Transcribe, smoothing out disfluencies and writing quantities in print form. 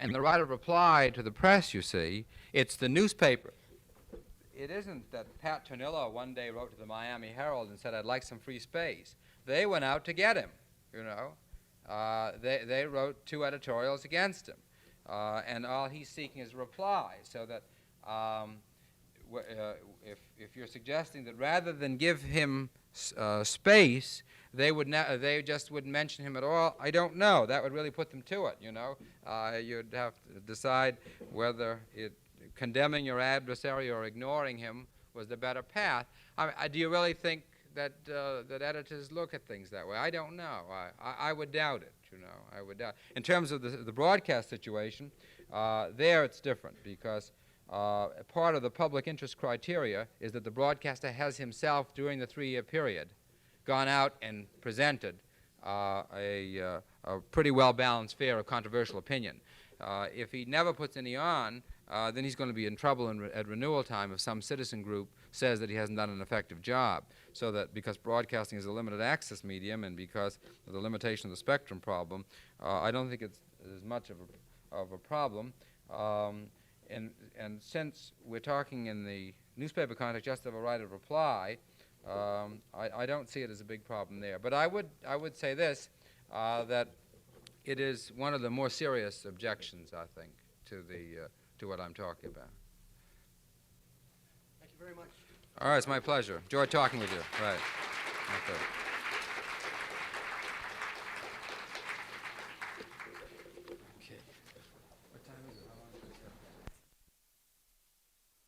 And the right of reply to the press, you see, it's the newspaper. It isn't that Pat Tornillo one day wrote to the Miami Herald and said, I'd like some free space. They went out to get him, you know. They wrote 2 editorials against him. And all he's seeking is a reply, so that if you're suggesting that rather than give him space, they just wouldn't mention him at all, I don't know. That would really put them to it, you know. You'd have to decide whether condemning your adversary or ignoring him was the better path. Do you really think that that editors look at things that way? I don't know. I would doubt it, you know. I would doubt. In terms of the broadcast situation, there it's different, because part of the public interest criteria is that the broadcaster has himself, during the 3-year period, gone out and presented a pretty well-balanced, fair, or controversial opinion. If he never puts any on, then he's going to be in trouble at renewal time if some citizen group says that he hasn't done an effective job. So that because broadcasting is a limited access medium and because of the limitation of the spectrum problem, I don't think it's as much of a problem. And since we're talking in the newspaper context just of a right of reply, I don't see it as a big problem there. But I would say this, that it is one of the more serious objections, I think, to what I'm talking about. Thank you very much. All right, it's my pleasure. Enjoyed talking with you. Right. Okay.